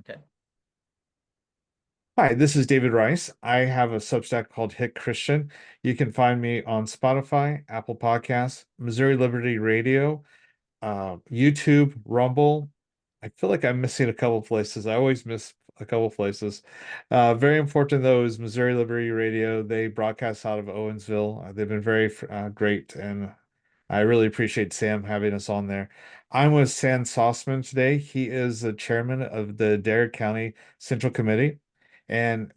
Okay. Hi, this is David Rice. I have a Substack called Hit Christian. You can find me on Spotify, Apple Podcasts, Missouri Liberty Radio, YouTube, Rumble. I feel like I'm missing a couple places. I always miss a couple places. Very important though is Missouri Liberty Radio. They broadcast out of Owensville. They've been very great, and I really appreciate Sam having us on there. I'm with Sam Soseman today. He is the chairman of the Dare County Central Committee and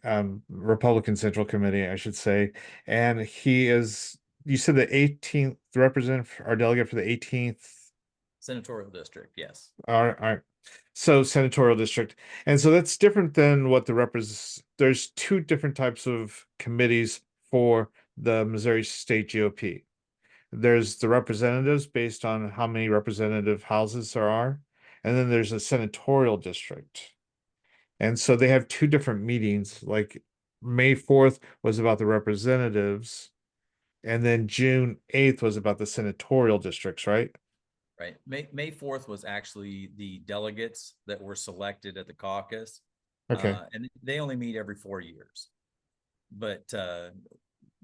Republican Central Committee, I should say. And he is, you said the 18th representative, our delegate for the 18th. Senatorial district, yes. All right. So senatorial district. And so that's different than what there's two different types of committees for the Missouri State GOP. There's the representatives based on how many representative houses there are, and then there's a senatorial district. And so they have two different meetings. Like May 4th was about the representatives, and then June 8th was about the senatorial districts, right? Right. May 4th was actually the delegates that were selected at the caucus. Okay. And they only meet every 4 years. But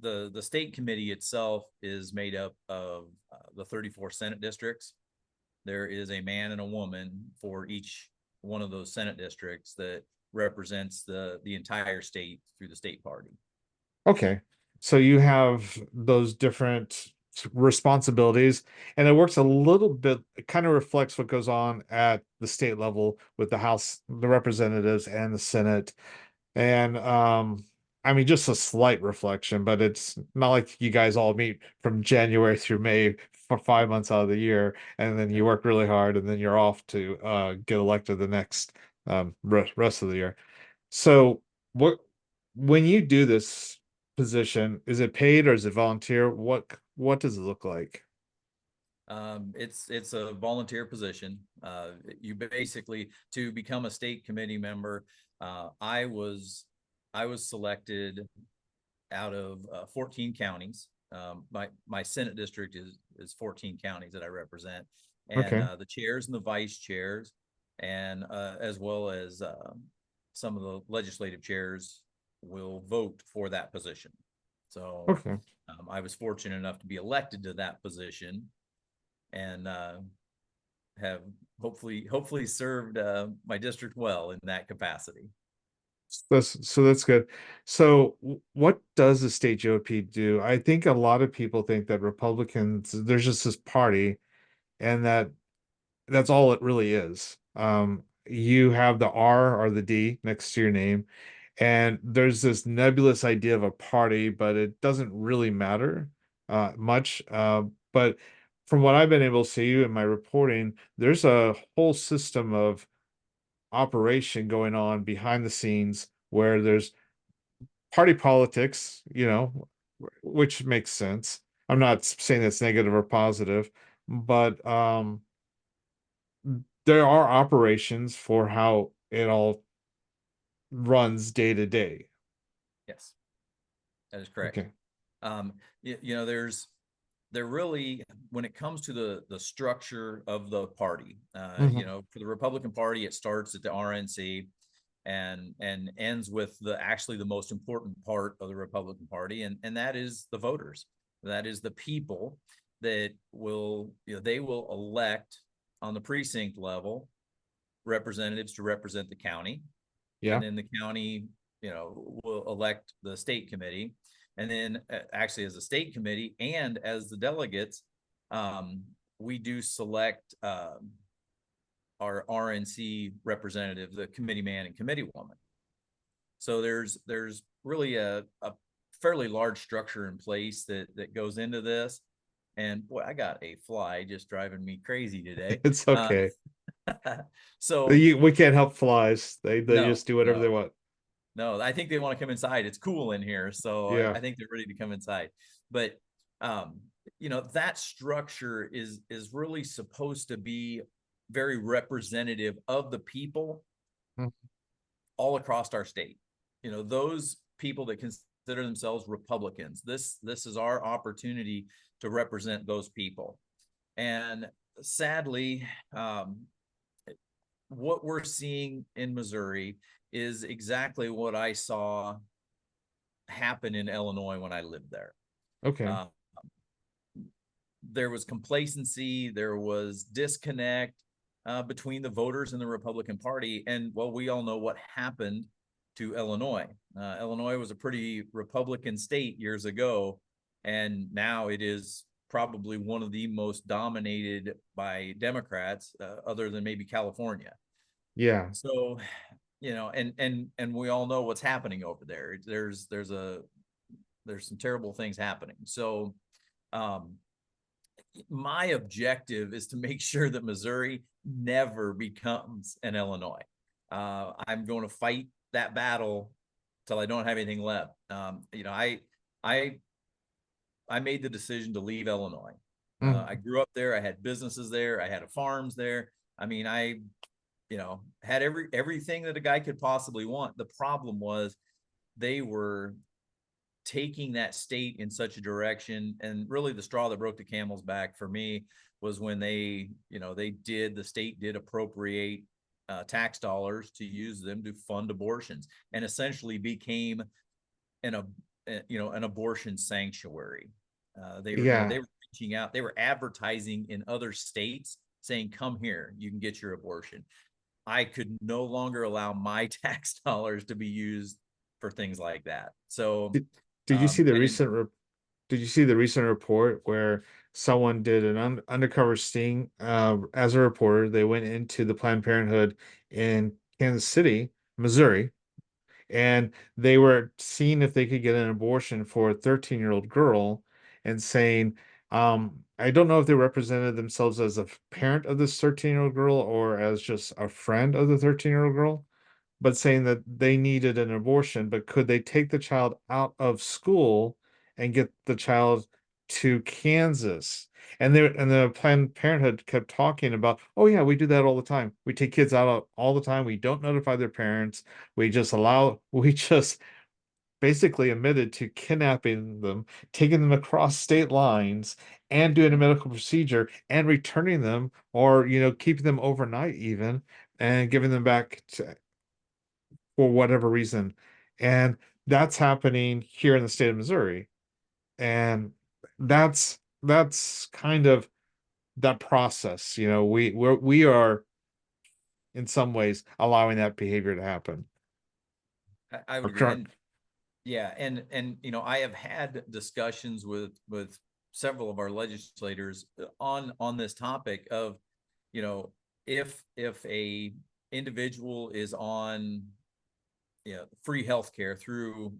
the state committee itself is made up of the 34 Senate districts. There is a man and a woman for each one of those Senate districts that represents the entire state through the state party. Okay. So you have those different responsibilities, and it works a little bit, it kind of reflects what goes on at the state level with the House, the representatives, and the Senate. And I mean, just a slight reflection, but it's not like you guys all meet from January through May for 5 months out of the year, and then you work really hard, and then you're off to get elected the next rest of the year. So what when you do this position, is it paid or is it volunteer? What does it look like? It's a volunteer position. You basically, to become a state committee member, I was selected out of 14 counties. My Senate district is 14 counties that I represent, and Okay. the chairs and the vice chairs, and as well as some of the legislative chairs will vote for that position. So Okay. I was fortunate enough to be elected to that position, and have hopefully served my district well in that capacity. That's good. So what does the state GOP do? I think a lot of people think that Republicans, there's just this party, and that's all it really is. You have the R or the D next to your name, and there's this nebulous idea of a party, but it doesn't really matter much. But from what I've been able to see in my reporting, there's a whole system of operation going on behind the scenes where there's party politics, which makes sense. I'm not saying that's negative or positive, but there are operations for how it all runs day to day. Yes, that is correct. Okay. There really, when it comes to the structure of the party, Mhm. for the Republican Party, it starts at the RNC and ends with actually the most important part of the Republican Party, and that is the voters. That is the people that they will elect on the precinct level representatives to represent the county, and Yeah. then the county, will elect the state committee, and then actually as a state committee and as the delegates, we do select our RNC representative, the committee man and committee woman. So there's really a fairly large structure in place that goes into this. And boy, I got a fly just driving me crazy today. It's okay. So We can't help flies. They no, just do whatever they no, want. no, I think they want to come inside. It's cool in here, so Yeah. I think they're ready to come inside. But that structure is really supposed to be very representative of the people Mhm. all across our state. Those people that consider themselves Republicans. This is our opportunity to represent those people. And sadly, what we're seeing in Missouri is exactly what I saw happen in Illinois when I lived there. Okay. Uh, there was complacency, there was disconnect between the voters and the Republican Party. And well, we all know what happened to Illinois. Illinois was a pretty Republican state years ago, and now it is probably one of the most dominated by Democrats, other than maybe California. Yeah. So, and we all know what's happening over there. There's some terrible things happening. So, um, my objective is to make sure that Missouri never becomes an Illinois. I'm going to fight that battle till I don't have anything left. I made the decision to leave Illinois. I grew up there. I had businesses there. I had farms there. I mean, I had everything that a guy could possibly want. The problem was they were taking that state in such a direction, and really the straw that broke the camel's back for me was when the state did appropriate tax dollars to use them to fund abortions, and essentially became an abortion sanctuary. They Yeah. were reaching out, they were advertising in other states saying, "Come here, you can get your abortion." I could no longer allow my tax dollars to be used for things like that. So, Did you see the and in, recent did you see the recent report where someone did an undercover sting as a reporter? They went into the Planned Parenthood in Kansas City, Missouri, and they were seeing if they could get an abortion for a 13-year-old girl and saying, I don't know if they represented themselves as a parent of this 13-year-old girl or as just a friend of the 13-year-old girl, but saying that they needed an abortion, but could they take the child out of school and get the child to Kansas? And the Planned Parenthood kept talking about, oh yeah, we do that all the time. We take kids out all the time. We don't notify their parents. We just basically admitted to kidnapping them, taking them across state lines, and doing a medical procedure and returning them, or keeping them overnight even, and giving them back to, for whatever reason. And that's happening here in the state of Missouri. And that's kind of that process. We are in some ways allowing that behavior to happen. I would Or agree. try- And yeah, and I have had discussions with several of our legislators on this topic of, if a individual is on free healthcare through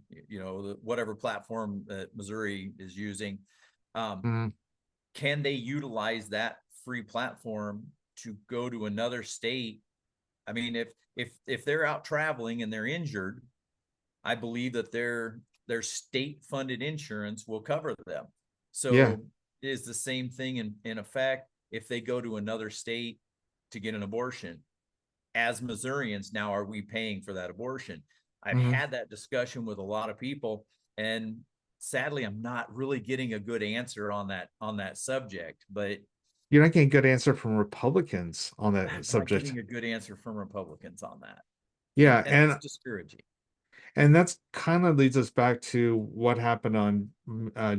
whatever platform that Missouri is using, Mhm. can they utilize that free platform to go to another state? I mean, if they're out traveling and they're injured, I believe that their state funded insurance will cover them. Yeah. So it is the same thing in effect if they go to another state to get an abortion. As Missourians, now are we paying for that abortion? I've Mhm. had that discussion with a lot of people, and sadly, I'm not really getting a good answer on that subject. But You're not getting a good answer from Republicans on I'm that not subject. getting a good answer from Republicans on that, Yeah, and that's discouraging. and that's kind of leads us back to what happened on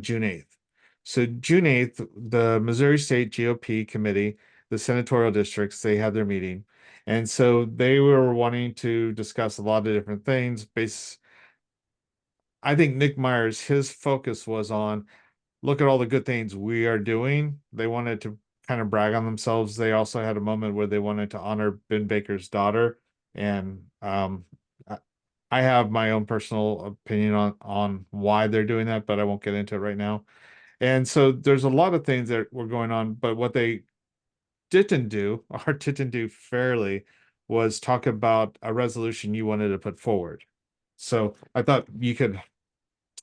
June 8th. So June 8th, the Missouri State GOP committee, the senatorial districts, they had their meeting. And so they were wanting to discuss a lot of different things. I think Nick Myers, his focus was on look at all the good things we are doing. They wanted to kind of brag on themselves. They also had a moment where they wanted to honor Ben Baker's daughter. And I I have my own personal opinion on why they're doing that, but I won't get into it right now. And so there's a lot of things that were going on, but what they didn't do or didn't do fairly was talk about a resolution you wanted to put forward. So I thought you could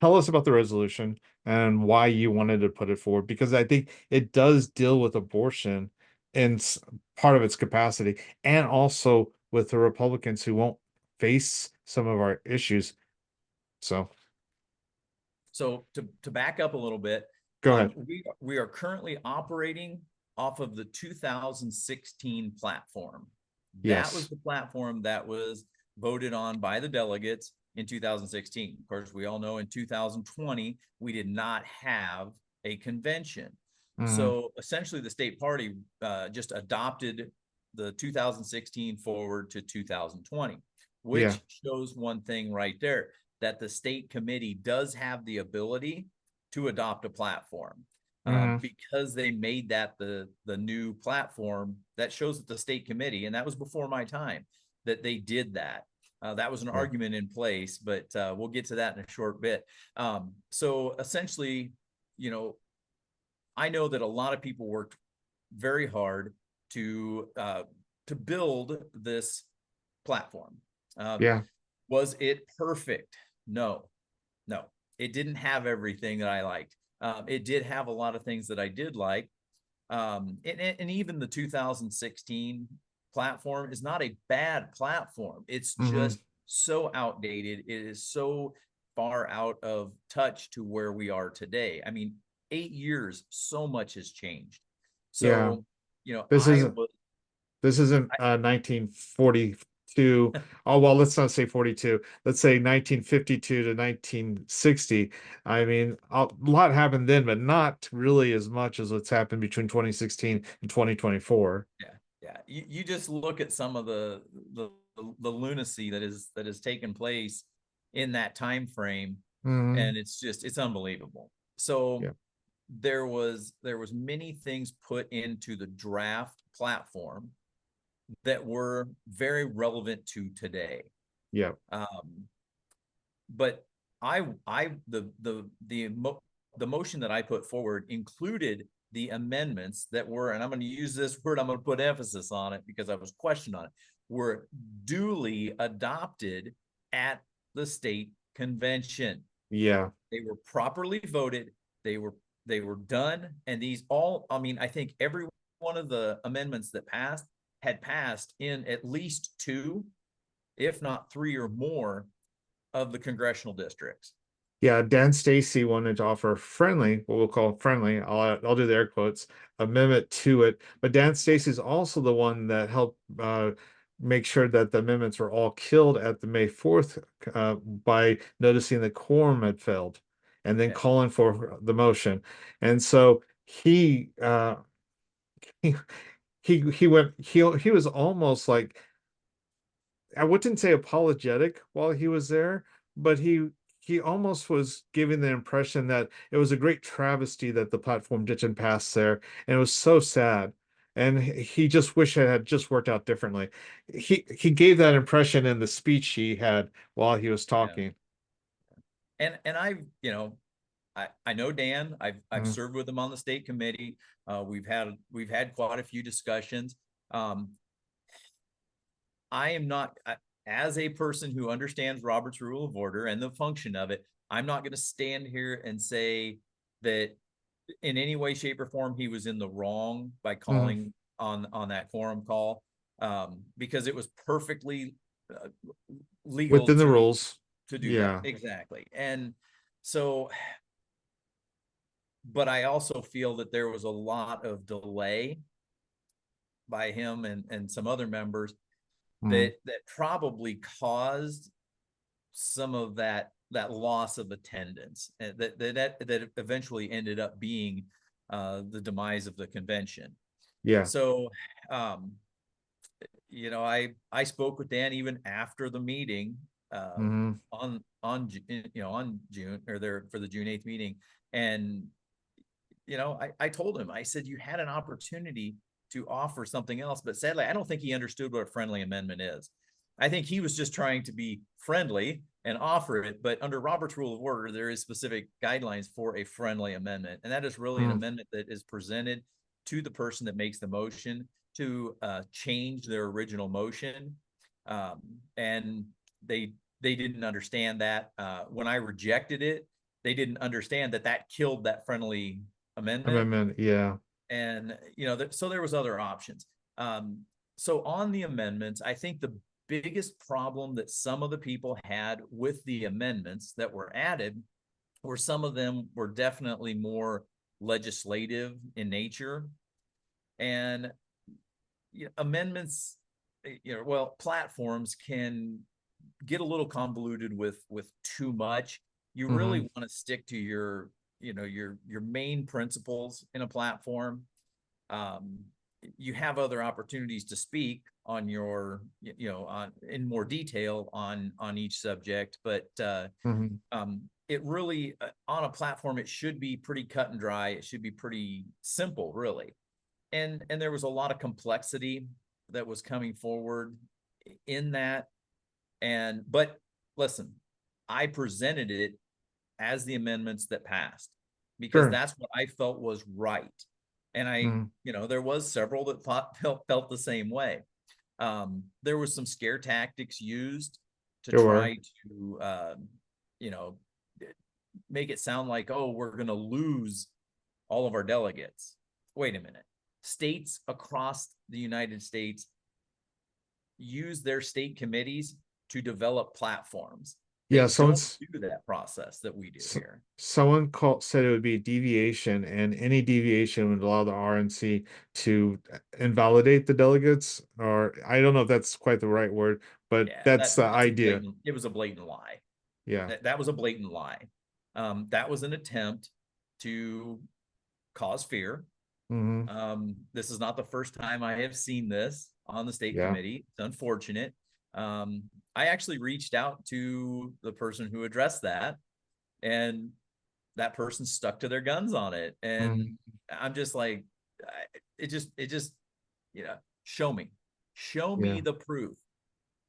tell us about the resolution and why you wanted to put it forward, because I think it does deal with abortion in part of its capacity, and also with the Republicans who won't face some of our issues. So So to back up a little bit, go ahead. we are currently operating off of the 2016 platform. That was Yes. the platform that was voted on by the delegates in 2016. Of course, we all know in 2020, we did not have a convention. Mhm. So essentially the state party just adopted the 2016 forward to 2020, Yeah. which shows one thing right there, that the state committee does have the ability to adopt a platform. Mhm. Because they made that the new platform, that shows that the state committee, and that was before my time, that they did that. That was an Yeah. argument in place, but we'll get to that in a short bit. So essentially, you know, I know that a lot of people worked very hard to build this platform. Um, Yeah. was it perfect? No, no, it didn't have everything that I liked. It did have a lot of things that I did like. And even the 2016 platform is not a bad platform. It's Mhm. just so outdated. It is so far out of touch to where we are today. I mean, 8 years, so much has changed. Yeah. So, This isn't this isn't 1942. Oh, well, let's not say 42. Let's say 1952 to 1960. I mean, a lot happened then, but not really as much as what's happened between 2016 and 2024. yeah, yeah. You just look at some of the the lunacy that has taken place in that time frame, Mhm. and it's unbelievable. So Yeah. there was many things put into the draft platform that were very relevant to today. Yeah. But the motion that I put forward included the amendments that were, and I'm going to use this word, I'm going to put emphasis on it because I was questioned on it, were duly adopted at the state convention. Yeah. They were properly voted. They were they were done, and these all, I mean, I think every one of the amendments that passed had passed in at least two, if not three or more, of the congressional districts. Yeah, Dan Stacy wanted to offer a friendly, what we'll call friendly, I'll do the air quotes, amendment to it. But Dan Stacy's also the one that helped make sure that the amendments were all killed at the May 4th by noticing the quorum had failed and then Yeah, calling for the motion. And so he he was almost like, I wouldn't say apologetic while he was there, but he almost was giving the impression that it was a great travesty that the platform didn't pass there, and it was so sad. And he just wished it had just worked out differently. He gave that impression in the speech he had while he was yeah. talking. And I know Dan. I've Mhm. served with him on the state committee. We've had quite a few discussions. Um, I am not, as a person who understands Robert's Rule of Order and the function of it, I'm not going to stand here and say that in any way, shape, or form he was in the wrong by Mhm. calling on that quorum call, because it was perfectly uh, legal Within the rules. to do that. Yeah. Exactly. And so, but I also feel that there was a lot of delay by him and some other members Mhm. that probably caused some of that loss of attendance, that eventually ended up being the demise of the convention. Yeah. So, um, I spoke with Dan even after the meeting, Mhm. on June, or there for the June 8th meeting, and I told him, I said, you had an opportunity to offer something else, but sadly, I don't think he understood what a friendly amendment is. I think he was just trying to be friendly and offer it, but under Robert's Rule of Order, there is specific guidelines for a friendly amendment, and that is really an Mhm. amendment that is presented to the person that makes the motion to change their original motion, um, and they didn't understand that. When I rejected it, they didn't understand that killed that friendly amendment. Amendment. Yeah. And so there was other options. So on the amendments, I think the biggest problem that some of the people had with the amendments that were added were some of them were definitely more legislative in nature. And amendments, well, platforms can get a little convoluted with too much. You really Hmm. want to stick to your, your main principles in a platform. Um, you have other opportunities to speak on your, on in more detail on each subject, but Hmm. it really on a platform it should be pretty cut and dry. It should be pretty simple, really. And there was a lot of complexity that was coming forward in that. And but listen, I presented it as the amendments that passed because Sure. that's what I felt was right. And I, Hmm. there was several that felt the same way. There was some scare tactics used to There were. try to, you know, make it sound like, oh, we're going to lose all of our delegates. Wait a minute. States across the United States use their state committees to develop platforms. Yeah, They don't someone's do that process that we do s- here. someone said it would be a deviation, and any deviation would allow the RNC to invalidate the delegates, or I don't know if that's quite the right word, but Yeah, that's the idea. it was a blatant lie. Yeah. That was a blatant lie. That was an attempt to cause fear. Hmm. This is not the first time I have seen this on the state Yeah. committee. It's unfortunate. Um, I actually reached out to the person who addressed that, and that person stuck to their guns on it. And Hmm. I'm just like, it just, show me, show me Yeah. the proof.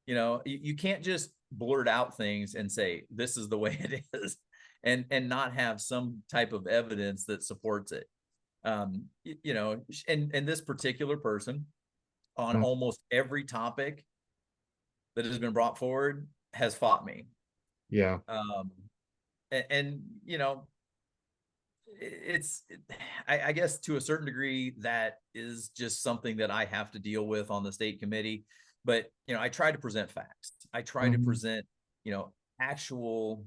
You can't just blurt out things and say this is the way it is, and not have some type of evidence that supports it. And this particular person on Mm. almost every topic that has been brought forward has fought me. Yeah. um and it's I guess to a certain degree that is just something that I have to deal with on the state committee. But I try to present facts. I try to Hmm. present actual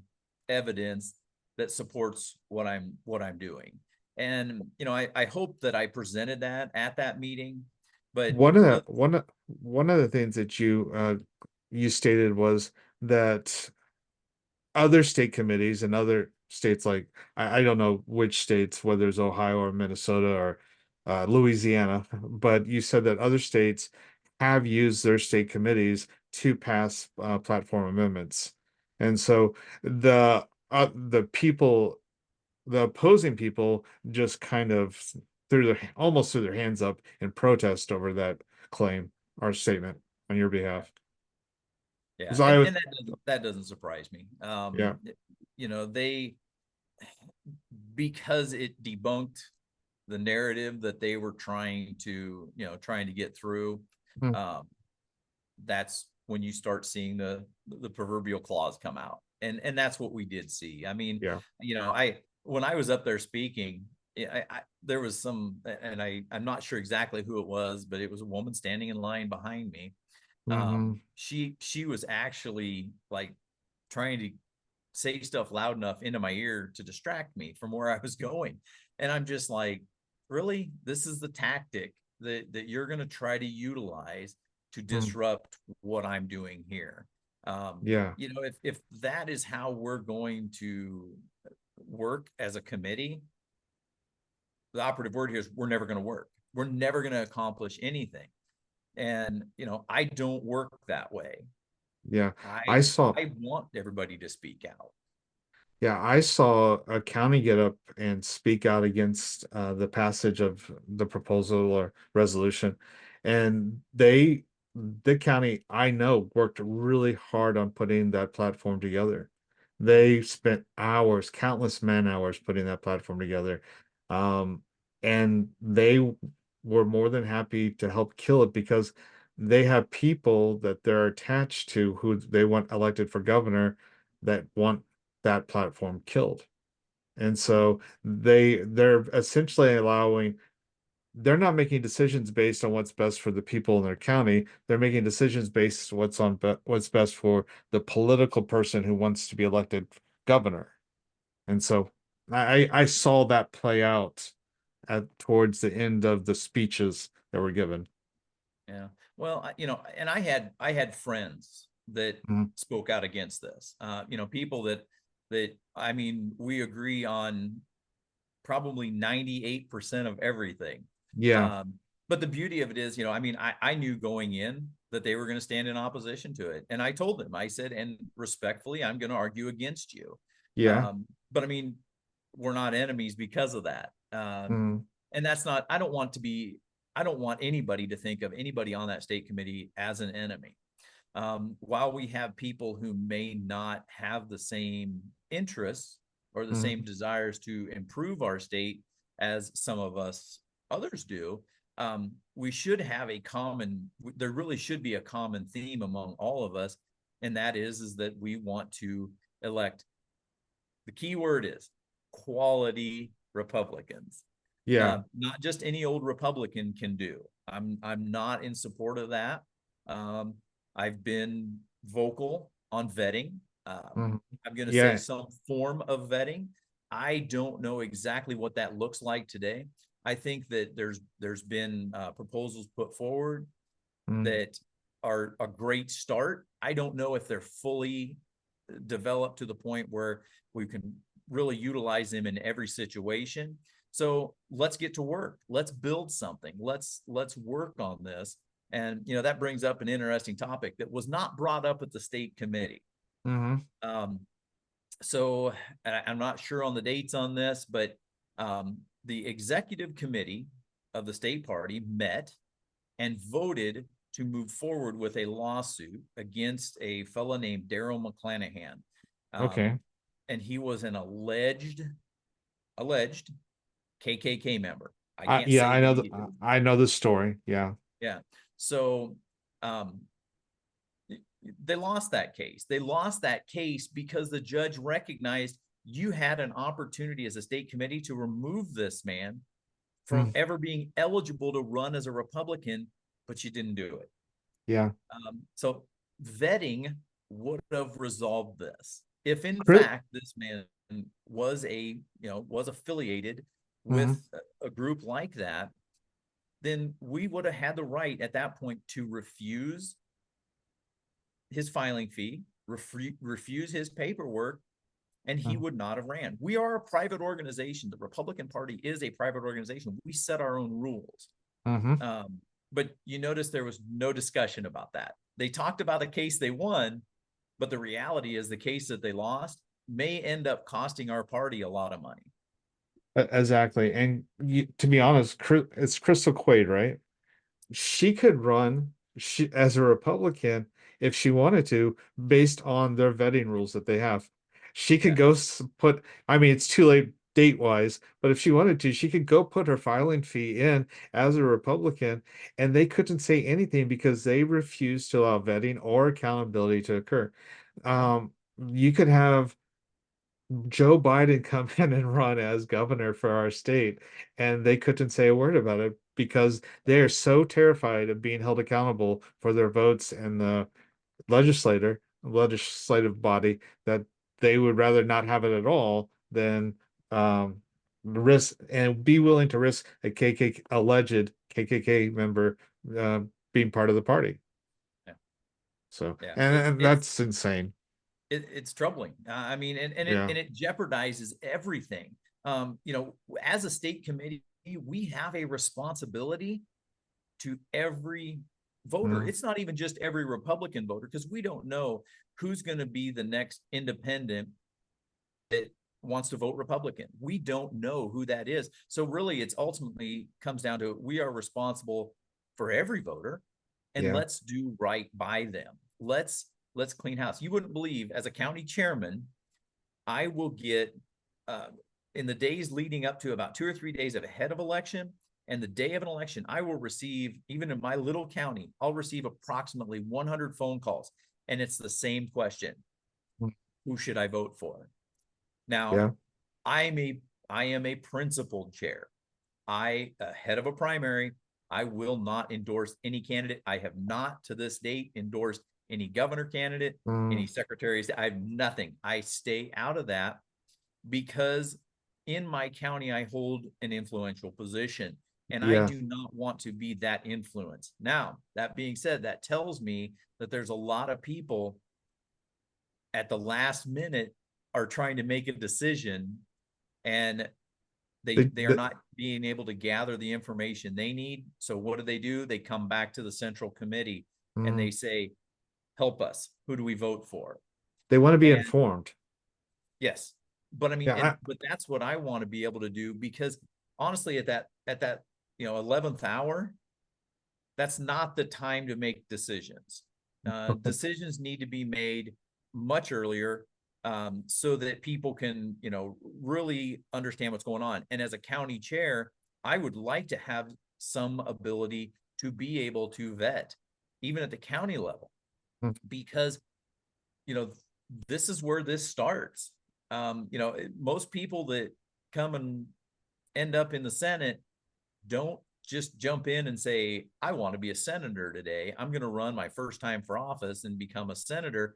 evidence that supports what I'm doing. And I hope that I presented that at that meeting. But One of the the one of the things that you stated was that other state committees and other states, like I don't know which states, whether it's Ohio or Minnesota or Louisiana, but you said that other states have used their state committees to pass platform amendments. And so the people, the opposing people, just kind of almost threw their hands up in protest over that claim or statement on your behalf. Yeah, Because and that doesn't surprise me. Yeah. They, because it debunked the narrative that they were trying to get through. Mm. um, that's when you start seeing the proverbial claws come out, and that's what we did see. I mean, Yeah. I when I was up there speaking, there was some, and I'm not sure exactly who it was, but it was a woman standing in line behind me. Hmm. She was actually like trying to say stuff loud enough into my ear to distract me from where I was going. And I'm just like, really? This is the tactic that you're going to try to utilize to Mm. disrupt what I'm doing here. Yeah. If that is how we're going to work as a committee, the operative word here is we're never going to work. We're never going to accomplish anything. And I don't work that way. Yeah. I I saw I want everybody to speak out. Yeah, I saw a county get up and speak out against the passage of the proposal or resolution. And the county I know worked really hard on putting that platform together. They spent hours, countless man hours putting that platform together. Um, and they were more than happy to help kill it because they have people that they're attached to who they want elected for governor that want that platform killed. And so they're essentially they're not making decisions based on what's best for the people in their county. They're making decisions based what's best for the political person who wants to be elected governor. And so I saw that play out towards the end of the speeches that were given. Yeah. Well, and I had friends that Mhm. spoke out against this. People that I mean, we agree on probably 98% of everything. Yeah. Um, but the beauty of it is, I mean, I knew going in that they were going to stand in opposition to it. And I told them, I said, and respectfully, I'm going to argue against you. Yeah. But I mean, we're not enemies because of that. Mhm. And that's not, I don't want anybody to think of anybody on that state committee as an enemy. While we have people who may not have the same interests or the same Mhm. desires to improve our state as some of us others do, we should have there really should be a common theme among all of us. And that is that we want to elect, the key word is quality Republicans. Yeah. Not just any old Republican can do. I'm not in support of that. Um, I've been vocal on vetting. Mhm. I'm going to say Yeah. some form of vetting. I don't know exactly what that looks like today. I think that there's been proposals put forward Mhm. that are a great start. I don't know if they're fully developed to the point where we can really utilize them in every situation. So let's get to work. Let's build something. Let's work on this. And that brings up an interesting topic that was not brought up at the state committee. Mhm. Um, so I'm not sure on the dates on this, but the executive committee of the state party met and voted to move forward with a lawsuit against a fella named Daryl McClanahan. Um, Okay. and he was an alleged KKK member. I I can't yeah, say I know he, the I know the story. Yeah. yeah. So um, they lost that case. They lost that case because the judge recognized you had an opportunity as a state committee to remove this man from Mhm. ever being eligible to run as a Republican, but you didn't do it. Yeah. So vetting would have resolved this. If in Chris, fact this man was affiliated with mhm. a group like that, then we would have had the right at that point to refuse his filing fee, refuse his paperwork, and he Mhm. would not have ran. We are a private organization. The Republican Party is a private organization. We set our own rules. Mhm. Um, but you notice there was no discussion about that. They talked about a case they won, but the reality is the case that they lost may end up costing our party a lot of money. Exactly. And to be honest, it's Crystal Quaid, right? She could run as a Republican if she wanted to, based on their vetting rules that they have. She could Yeah. go put, I mean, it's too late date wise, but if she wanted to, she could go put her filing fee in as a Republican, and they couldn't say anything because they refused to allow vetting or accountability to occur. Yeah. You could have Joe Biden come in and run as governor for our state, and they couldn't say a word about it because they are so terrified of being held accountable for their votes in the legislative body that they would rather not have it at all than risk and be willing to risk a alleged KKK member uh, being part of the party. Yeah. So, Yeah. and that's insane. It's troubling. I mean, Yeah. and it jeopardizes everything. As a state committee, we have a responsibility to every voter. Mm, It's not even just every Republican voter, because we don't know who's going to be the next independent that wants to vote Republican. We don't know who that is. So really, it's ultimately comes down to we are responsible for every voter, and yeah. let's do right by them. Let's clean house. You wouldn't believe, as a county chairman, I will get uh, in the days leading up to about 2 or 3 days ahead of election and the day of an election, I will receive, even in my little county, I'll receive approximately 100 phone calls. And it's the same question: Mm, who should I vote for? Now, yeah. I'm a I am a principled chair. Head of a primary, I will not endorse any candidate. I have not to this date endorsed any governor candidate, any Mm, secretaries. I have nothing. I stay out of that because in my county, I hold an influential position. And I Yeah. do not want to be that influence. Now, that being said, that tells me that there's a lot of people at the last minute are trying to make a decision, and they are not being able to gather the information they need. So what do? They come back to the central committee and they say, help us. Who do we vote for? They want to be And informed. yes, but I mean, Yeah, but that's what I want to be able to do, because honestly, at that 11th hour, that's not the time to make decisions. Decisions need to be made much earlier, so that people can, really understand what's going on. And as a county chair, I would like to have some ability to be able to vet, even at the county level, because, this is where this starts. Most people that come and end up in the Senate don't just jump in and say, I want to be a senator today. I'm going to run my first time for office and become a senator.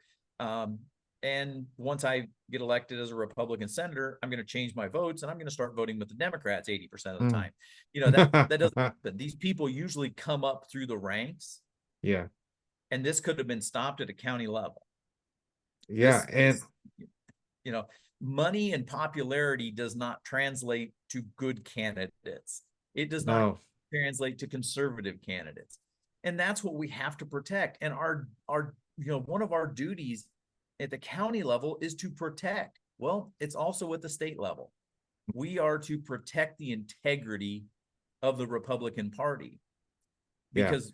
And once I get elected as a Republican senator, I'm going to change my votes and I'm going to start voting with the Democrats 80% of the time. That doesn't happen. These people usually come up through the ranks. Yeah. And this could have been stopped at a county level. Yeah. Money and popularity does not translate to good candidates. It does not translate to conservative candidates. And that's what we have to protect. And our one of our duties at the county level is to protect. Well, it's also at the state level. We are to protect the integrity of the Republican Party, because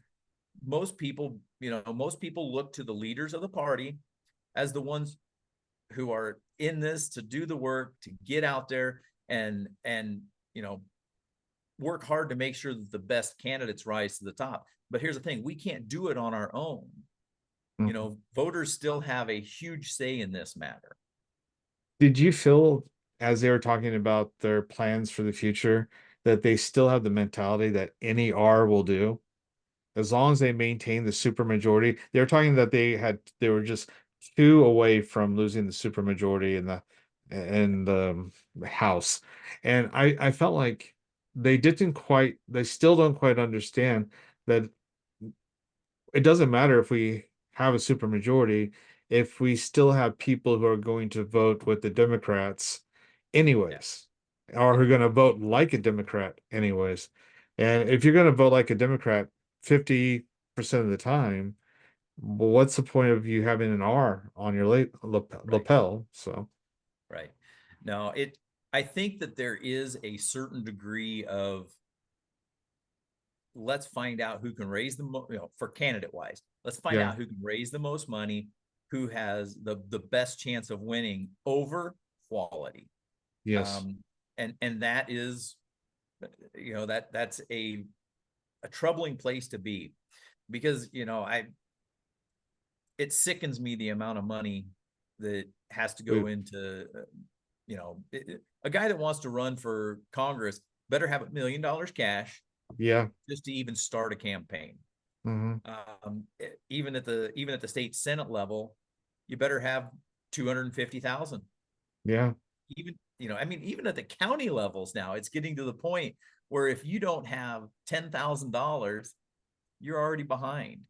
most people look to the leaders of the party as the ones who are in this to do the work, to get out there and work hard to make sure that the best candidates rise to the top. But here's the thing, we can't do it on our own. Voters still have a huge say in this matter. Did you feel, as they were talking about their plans for the future, that they still have the mentality that any R will do? As long as they maintain the supermajority. They were talking that they were just 2 away from losing the supermajority in the House. And I felt like they still don't quite understand that it doesn't matter if we have a supermajority if we still have people who are going to vote with the Democrats anyways, or who are going to vote like a Democrat anyways. And if you're going to vote like a Democrat 50% of the time, well, what's the point of you having an R on your lapel? So, right. No, I think that there is a certain degree of, let's find out who can raise the most, for candidate wise, let's find out who can raise the most money, who has the best chance of winning over quality. yes. And that is, that's a troubling place to be, because, it sickens me the amount of money that has to go into, a guy that wants to run for Congress better have $1 million cash. Yeah. Just to even start a campaign. Mm-hmm. Even at the state Senate level, you better have 250,000. Yeah. Even at the county levels now, it's getting to the point where if you don't have $10,000, you're already behind.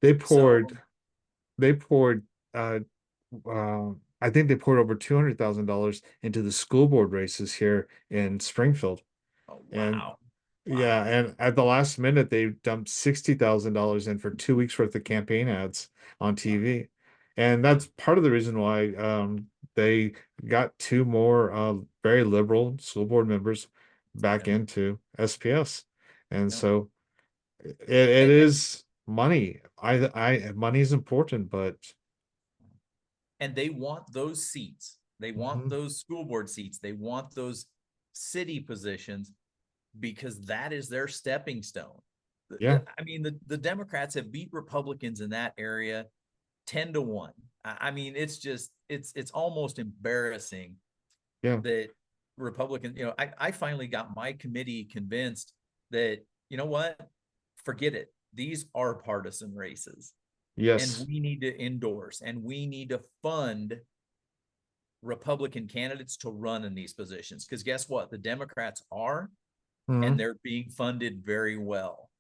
They poured uh I think they poured over $200,000 into the school board races here in Springfield. Oh, And wow. yeah, and at the last minute they dumped $60,000 in for 2 weeks worth of campaign ads on TV. And that's part of the reason why they got 2 more very liberal school board members back into SPS. And so it is money. Money is important, but and they want those seats. They want those school board seats. They want those city positions, because that is their stepping stone. Yeah. I mean, the Democrats have beat Republicans in that area 10-1. I mean, it's just, it's almost embarrassing that Republicans, I finally got my committee convinced that, what, forget it. These are partisan races. Yes. And we need to endorse and we need to fund Republican candidates to run in these positions. Because guess what? The Democrats are Mhm. and they're being funded very well.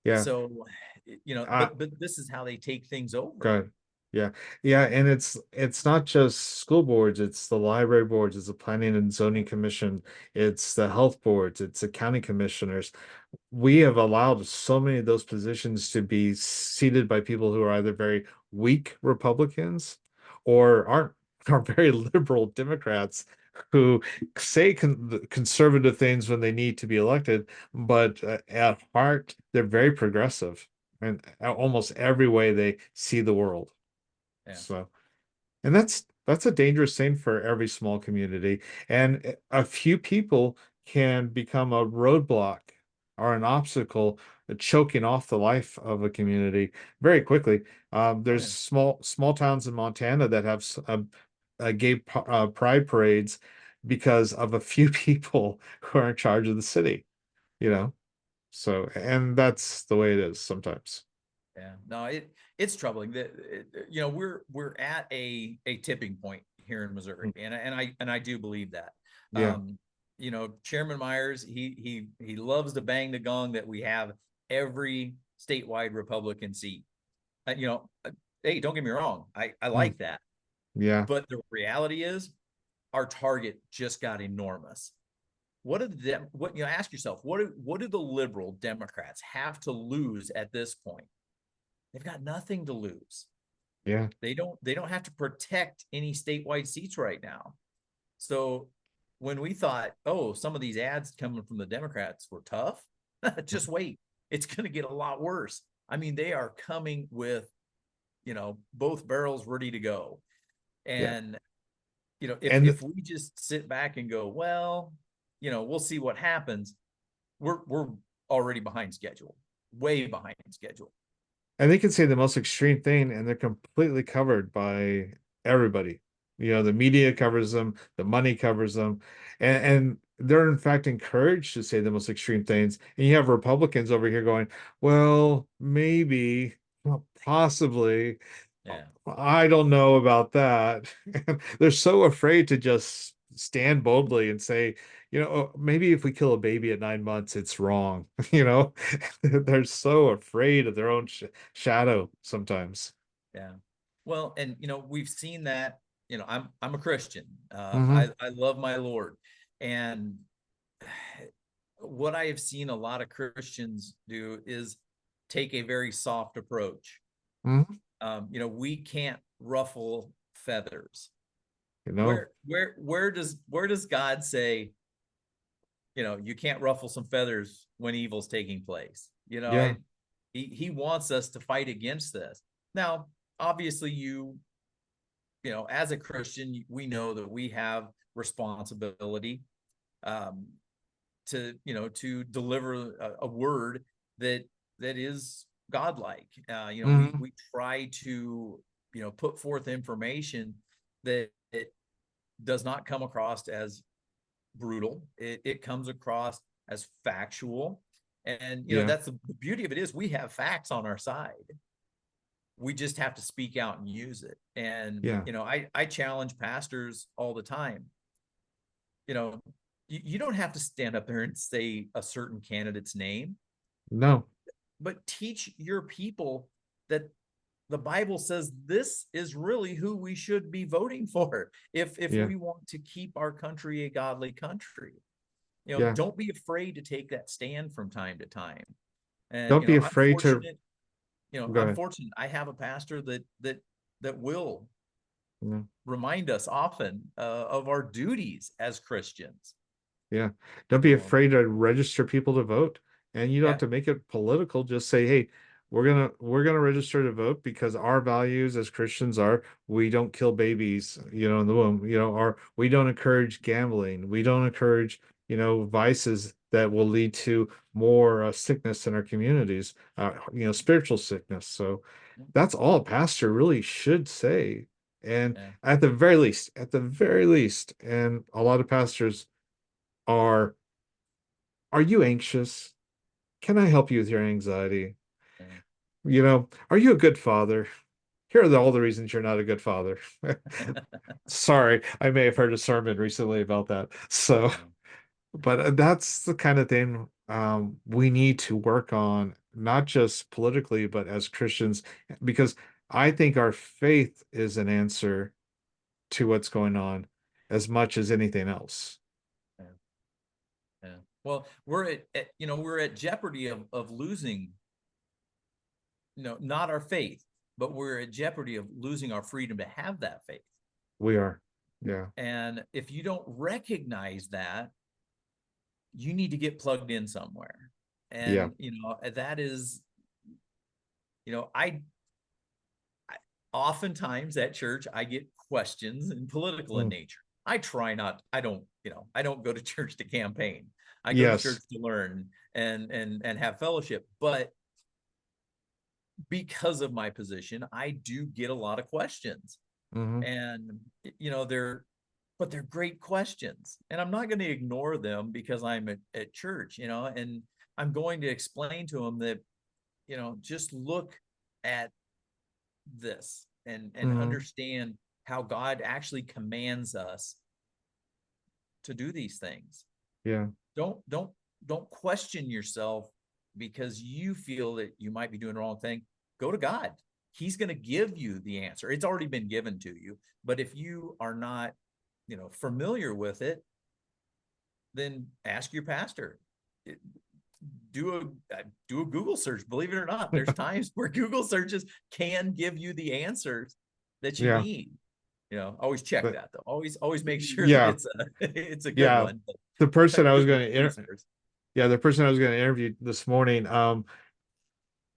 Yeah. So, Uh, but this is how they take things over. Good. Yeah. Yeah. And it's not just school boards, it's the library boards, it's the planning and zoning commission, it's the health boards, it's the county commissioners. We have allowed so many of those positions to be seated by people who are either very weak Republicans or aren't are very liberal Democrats who say conservative things when they need to be elected, but at heart they're very progressive in almost every way they see the world. Yeah. So, and that's a dangerous thing for every small community. And a few people can become a roadblock or an obstacle, choking off the life of a community very quickly. Oh There's yeah. small towns in Montana that have gay pride parades because of a few people who are in charge of the city, you know. So, and that's the way it is sometimes. Yeah, no, it's troubling that we're at a tipping point here in Missouri, and I do believe that. Yeah. Chairman Myers, he loves to bang the gong that we have every statewide Republican seat. Hey, don't get me wrong, I Mm. like that, Yeah. but the reality is our target just got enormous. What do them? What ask yourself, what do the liberal Democrats have to lose at this point? They've got nothing to lose. Yeah. They don't have to protect any statewide seats right now. So when we thought, oh, some of these ads coming from the Democrats were tough, just wait. It's going to get a lot worse. I mean, they are coming with, both barrels ready to go. Yeah. And, if And if we just sit back and go, well, we'll see what happens, we're already behind schedule, way behind schedule. And they can say the most extreme thing and they're completely covered by everybody. The media covers them, the money covers them, and they're in fact encouraged to say the most extreme things. And you have Republicans over here going, well, maybe, well, possibly, Yeah. I don't know about that. And they're so afraid to just stand boldly and say, "Oh, maybe if we kill a baby at 9 months, it's wrong." They're so afraid of their own shadow sometimes. Yeah. Well, and we've seen that, I'm a Christian. Hmm. I love my Lord. And what I have seen a lot of Christians do is take a very soft approach. Hmm. We can't ruffle feathers. You know, Where does God say, you can't ruffle some feathers when evil's taking place? yeah, He wants us to fight against this. Now, obviously, as a Christian, we know that we have responsibility, um, to deliver a word that is godlike. We hmm, we try to put forth information that it does not come across as brutal. It comes across as factual, and yeah, that's the beauty of it is we have facts on our side. We just have to speak out and use it. And yeah, I challenge pastors all the time. You know, you don't have to stand up there and say a certain candidate's name, no, but teach your people that the Bible says this is really who we should be voting for if yeah, we want to keep our country a godly country. yeah. Don't be afraid to take that stand from time to time. And Don't be I'm afraid to fortunate, go I'm ahead. fortunate I have a pastor that will Yeah. remind us often of our duties as Christians. Yeah. Don't be So afraid to register people to vote. And you don't have yeah, to make it political. Just say, hey, we're gonna register to vote because our values as Christians are we don't kill babies, in the womb, or we don't encourage gambling. We don't encourage, vices that will lead to more sickness in our communities, spiritual sickness. So that's all a pastor really should say. And yeah, at the very least, and a lot of pastors are are you anxious? Can I help you with your anxiety? yeah, Are you a good father? Here are all the reasons you're not a good father. Sorry, I may have heard a sermon recently about that. So, yeah. But that's the kind of thing we need to work on, not just politically, but as Christians, because I think our faith is an answer to what's going on as much as anything else. Yeah. Yeah. Well, we're at jeopardy of losing, not our faith, but we're at jeopardy of losing our freedom to have that faith. We are. Yeah. And if you don't recognize that, you need to get plugged in somewhere. Yeah. And, that is, I oftentimes at church, I get questions and political in Mm. nature. I don't go to church to campaign. I go to church Yes. to learn and have fellowship. But because of my position, I do get a lot of questions. Hmm. And, they're great questions. And I'm not going to ignore them because I'm at church, and I'm going to explain to them that, just look at this and Hmm. understand how God actually commands us to do these things. Yeah. Don't question yourself because you feel that you might be doing the wrong thing. Go to God. He's going to give you the answer. It's already been given to you. But if you are not, familiar with it, then ask your pastor. Do a Google search. Believe it or not, there's times where Google searches can give you the answers that you Yeah. need. Always check But that though. Always make sure that yeah. it's a good Yeah. one. The person I was Just going be to resource. yeah, the person I was going to interview this morning,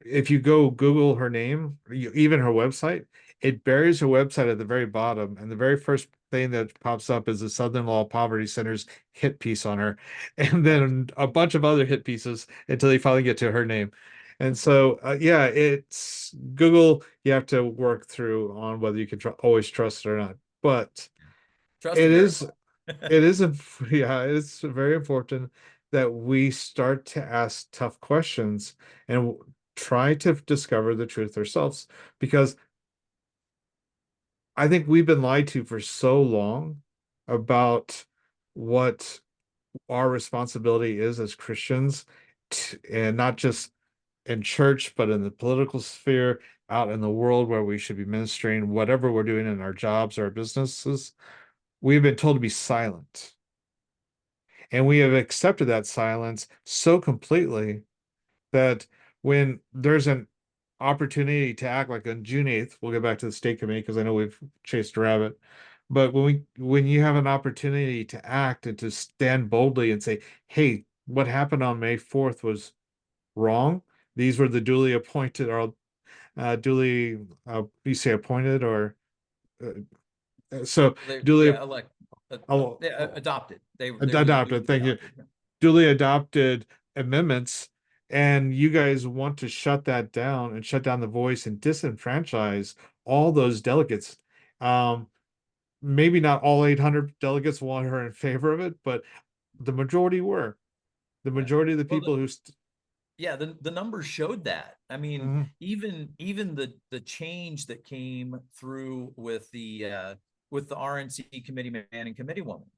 if you go Google her name, even her website, it buries her website at the very bottom, and the very first thing that pops up is the Southern Law Poverty Center's hit piece on her, and then a bunch of other hit pieces until they finally get to her name. And so, yeah, it's Google. You have to work through on whether you can always trust it or not. But Trust it and is, verify. it is a, yeah, it's very important that we start to ask tough questions and try to discover the truth ourselves, because I think we've been lied to for so long about what our responsibility is as Christians, and not just in church, but in the political sphere, out in the world where we should be ministering, whatever we're doing in our jobs, our businesses. We've been told to be silent. And we have accepted that silence so completely that when there's an opportunity to act, like on June 8th, we'll get back to the state committee because I know we've chased a rabbit. But when you have an opportunity to act and to stand boldly and say, hey, what happened on May 4th was wrong. These were the duly appointed, or duly you say appointed, or so duly Elect, oh, adopted. They were the adopted. duly Thank you. adopted. Duly adopted amendments, and you guys want to shut that down and shut down the voice and disenfranchise all those delegates. Um, Maybe not all 800 delegates want her in favor of it, but the majority were. The Yeah. majority of the Well, people who yeah, the numbers showed that. I mean, Mhm. even the change that came through with the RNC committee man and committee woman.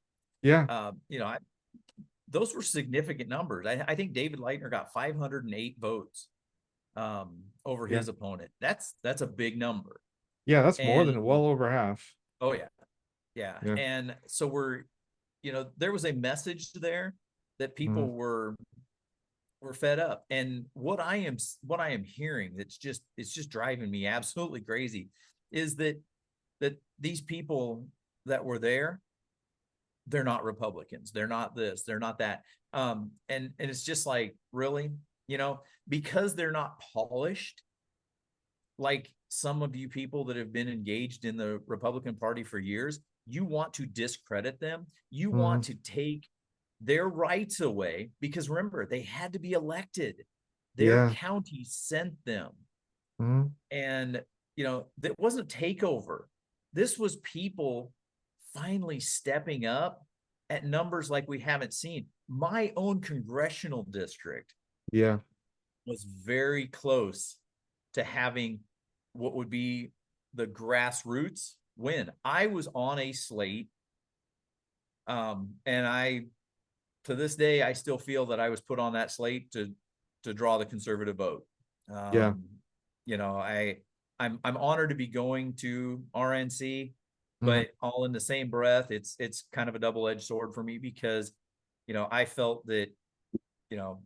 Yeah, Uh, you know, I, those were significant numbers. I think David Leitner got 508 votes over yeah, his opponent. That's a big number. yeah, that's more than And well over half. oh yeah, yeah. Yeah. And so there was a message there that Mhm. people were fed up. And what I am hearing it's just driving me absolutely crazy is that these people that were there, they're not Republicans. They're not this, they're not that. And it's just like, really, because they're not polished like some of you people that have been engaged in the Republican Party for years, you want to discredit them. You want Mhm. to take their rights away because remember, they had to be elected. Their Yeah. county sent them. Mhm. And, that wasn't takeover. This was people finally stepping up at numbers like we haven't seen. My own congressional district Yeah. was very close to having what would be the grassroots win. I was on a slate, and I to this day, I still feel that I was put on that slate to draw the conservative vote. Yeah. You know, I'm honored to be going to RNC, Mhm. but all in the same breath, it's kind of a double-edged sword for me because, you know, I felt that, you know,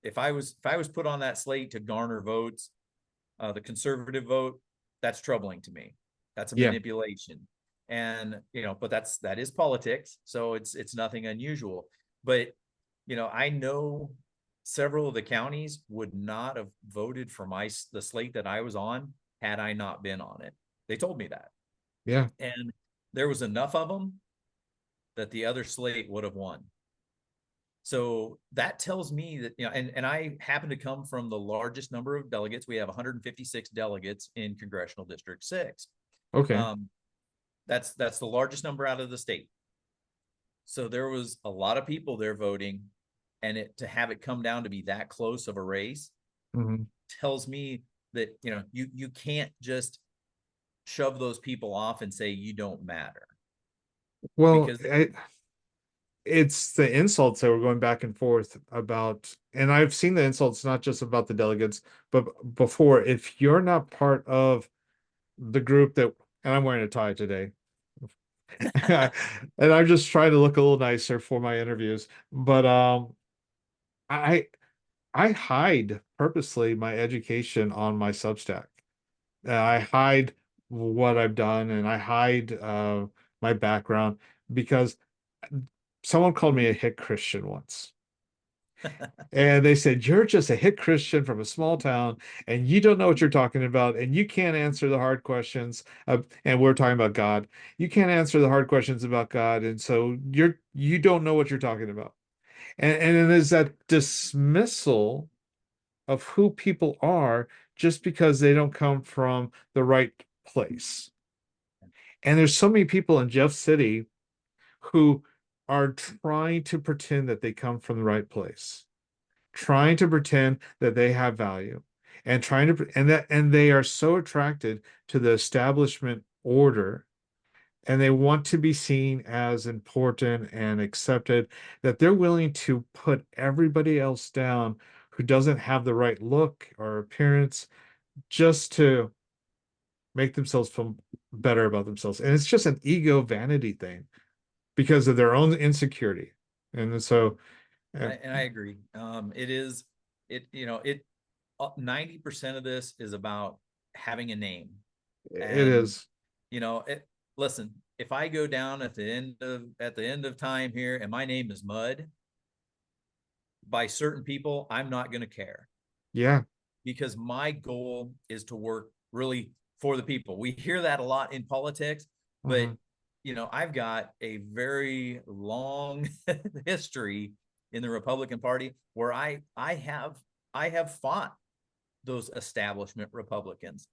if I was put on that slate to garner votes, the conservative vote, that's troubling to me. That's a Yeah. manipulation. And, you know, but that is politics. So it's nothing unusual. But, you know, I know several of the counties would not have voted for the slate that I was on had I not been on it. They told me that. Yeah. And there was enough of them that the other slate would have won. So that tells me that, you know, and I happen to come from the largest number of delegates. We have 156 delegates in Congressional District 6. Okay. Um, that's the largest number out of the state. So there was a lot of people there voting, and to have it come down to be that close of a race Mhm. tells me that, you know, you can't just shove those people off and say you don't matter Well, because it's the insults that were going back and forth about, and I've seen the insults not just about the delegates, but before, if you're not part of the group that, and I'm wearing a tie today, and I'm just trying to look a little nicer for my interviews, but I I hide purposely my education on my Substack. I hide what I've done, and I hide my background because someone called me a hit Christian once. And they said, "You're just a hit Christian from a small town, and you don't know what you're talking about, and you can't answer the hard questions." And we're talking about God. You can't answer the hard questions about God, and so you don't know what you're talking about. And it is that dismissal of who people are just because they don't come from the right place. And there's so many people in Jeff City who are trying to pretend that they come from the right place, trying to pretend that they have value, and trying to and they are so attracted to the establishment order, and they want to be seen as important and accepted, that they're willing to put everybody else down who doesn't have the right look or appearance just to make themselves feel better about themselves. And it's just an ego vanity thing because of their own insecurity. And so uh, I agree. It is it you know it 90% of this is about having a name. it And, is, you know, listen, if I go down at the end of time here and my name is Mud by certain people, I'm not going to care yeah. because my goal is to work really for the people. We hear that a lot in politics, but, Mhm. you know, I've got a very long history in the Republican Party where I have fought those establishment Republicans.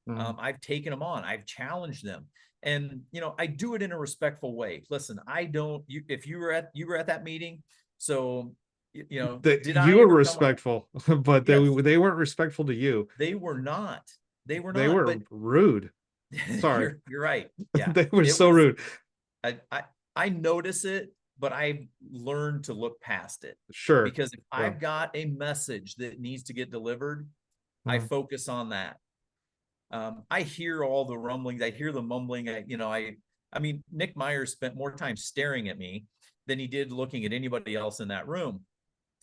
Mhm. I've taken them on. I've challenged them, and, you know, I do it in a respectful way. Listen, I don't. If you were at that meeting, so, you know, That did you I were ever come up? respectful, but Yes, they weren't respectful to you. they were not. They were They not. were But rude. Sorry. you're right. Yeah, They were it so was. rude. I notice it, but I've learned to look past it Sure. because if Yeah. I've got a message that needs to get delivered, I Mhm. focus on that. I hear all the rumblings. I hear the mumbling. I mean, Nick Myers spent more time staring at me than he did looking at anybody else in that room.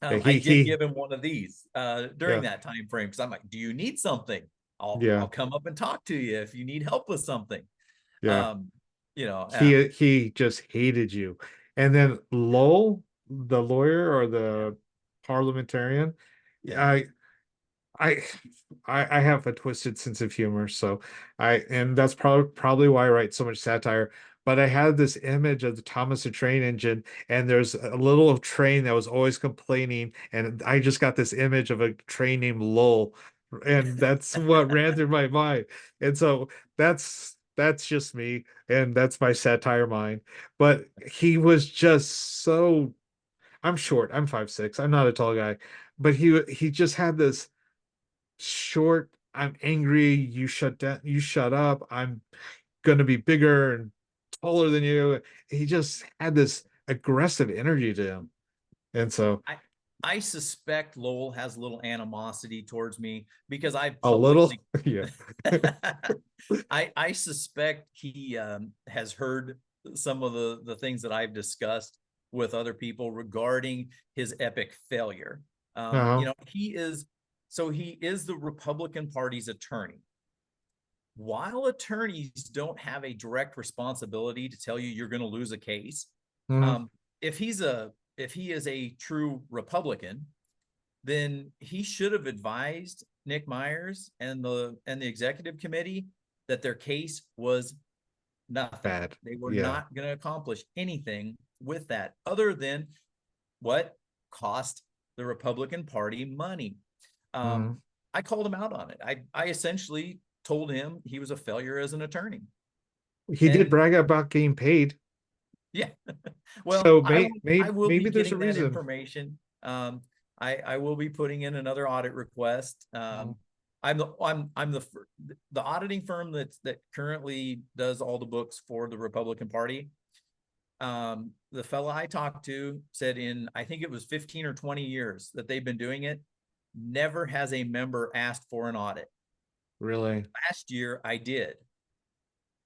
Yeah, I did he give him one of these during yeah, that time frame because I'm like, "Do you need something? I'll yeah, come up and talk to you if you need help with something." yeah. Um, you know, He just hated you. And then Lowell, the lawyer or yeah, the parliamentarian, yeah, I I I have a twisted sense of humor, so and that's probably why I write so much satire. But I had this image of the Thomas the Train Engine, and there's a little train that was always complaining, and I just got this image of a train named Lowell, and that's what ran through my mind. And so that's just me, and that's my satire mind. But he was just so, I'm short, I'm 5'6", I'm not a tall guy, but he just had this short, I'm angry, you shut down, you shut up, I'm gonna be bigger and taller than you. He just had this aggressive energy to him. And so I suspect Lowell has a little animosity towards me because I a little, publicly, yeah. I suspect he has heard some of the things that I've discussed with other people regarding his epic failure. Uh-huh. You know, he is the Republican Party's attorney. While attorneys don't have a direct responsibility to tell you you're going to lose a case, Mhm. if he is a true Republican, then he should have advised Nick Myers and the executive committee that their case was nothing. Bad. They were Yeah. not going to accomplish anything with that other than what cost the Republican Party money. Mhm. I called him out on it. I essentially told him he was a failure as an attorney. He did And brag about getting paid. yeah, well, So I will be maybe there's a getting that reason. information. I will be putting in another audit request. Mhm. I'm the auditing firm that currently does all the books for the Republican Party. The fella I talked to said I think it was 15 or 20 years that they've been doing it, never has a member asked for an audit. Really? Last year I did.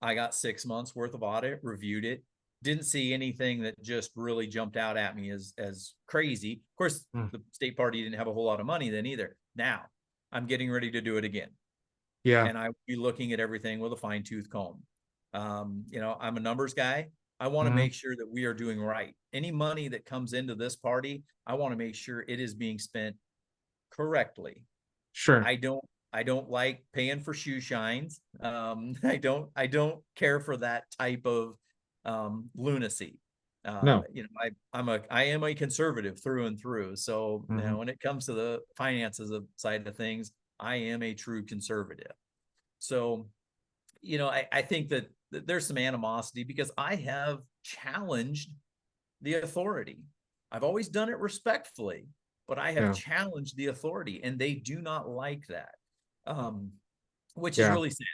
I got 6 months worth of audit, reviewed it, didn't see anything that just really jumped out at me as crazy. Of course, Mm. the state party didn't have a whole lot of money then either. Now I'm getting ready to do it again. Yeah. And I will be looking at everything with a fine tooth comb. You know, I'm a numbers guy. I want to Mhm. make sure that we are doing right. Any money that comes into this party, I want to make sure it is being spent correctly. Sure. I don't like paying for shoe shines. I don't care for that type of lunacy. No. You know, I am a conservative through and through. So, you know, Mhm. when it comes to the finances side of things, I am a true conservative. So, you know, I think that there's some animosity because I have challenged the authority. I've always done it respectfully, but I have Yeah. challenged the authority, and they do not like that, um, which is Yeah. really sad.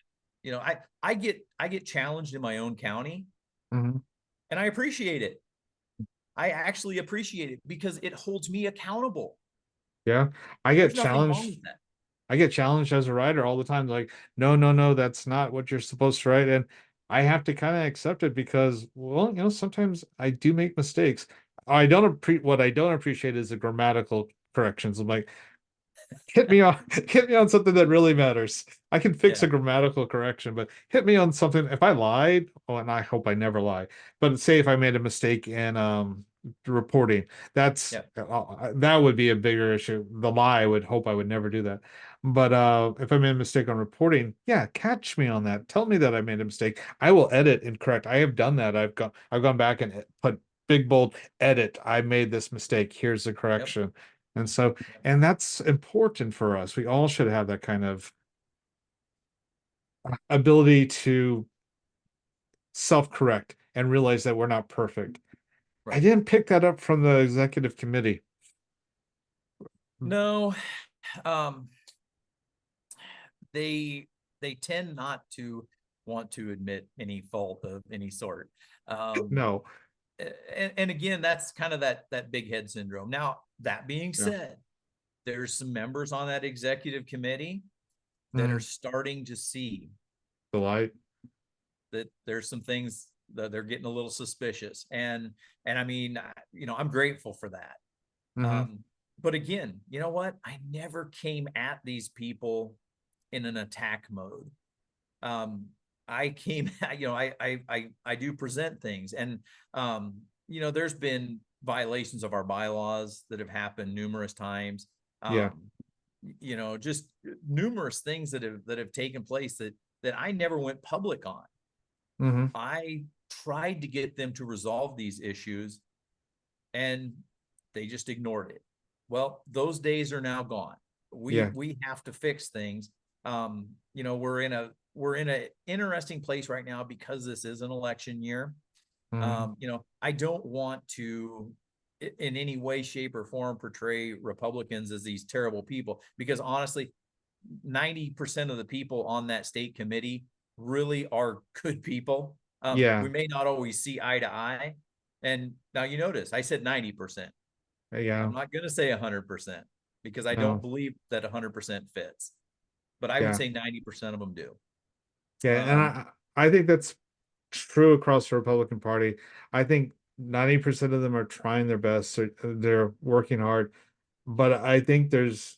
You know, I get challenged in my own county, Mhm. and I appreciate it. I actually appreciate it because it holds me accountable. Yeah. I get There's nothing wrong challenged. with that. I get challenged as a writer all the time. Like, no, no, no, that's not what you're supposed to write. And I have to kind of accept it because, well, sometimes I do make mistakes. What I don't appreciate is the grammatical corrections. I'm like, hit me on hit me on something that really matters. I can fix a Yeah. grammatical correction, but hit me on something. If I lied, oh, and I hope I never lie, but say if I made a mistake in reporting, Yeah. that would be a bigger issue. The lie, I would hope I would never do that. But if I made a mistake on reporting, yeah, catch me on that. Tell me that I made a mistake. I will edit and correct. I have done that. I've gone back and put big bold edit. I made this mistake. Here's the Yep. correction. And so, and that's important for us. We all should have that kind of ability to self-correct and realize that we're not perfect. I Right. didn't pick that up from the executive committee. No, um, they tend not to want to admit any fault of any sort. Um, No. and again, that's kind of that big head syndrome. Now, that being Yeah. said, there's some members on that executive committee that are Mhm. starting to see The light. that there's some things that they're getting a little suspicious. And I mean, you know, I'm grateful for that. Hmm. But again, you know what? I never came at these people in an attack mode. Um, I came, you know, I do present things, and you know, there's been violations of our bylaws that have happened numerous times. Yeah. You know, just numerous things that have taken place that I never went public on. Hmm. I tried to get them to resolve these issues, and they just ignored it. Well, those days are now gone. We Yeah. we have to fix things. You know, we're in a interesting place right now because this is an election year. Hmm. You know, I don't want to in any way, shape, or form portray Republicans as these terrible people because honestly, 90% of the people on that state committee really are good people. Yeah. We may not always see eye to eye. And now you notice I said 90%. Yeah. I'm not going to say 100% because I don't No. believe that 100% fits, but I would Yeah. say 90% of them do. Yeah. And Um, I think that's true across the Republican Party. I think 90% of them are trying their best. They're working hard. But I think there's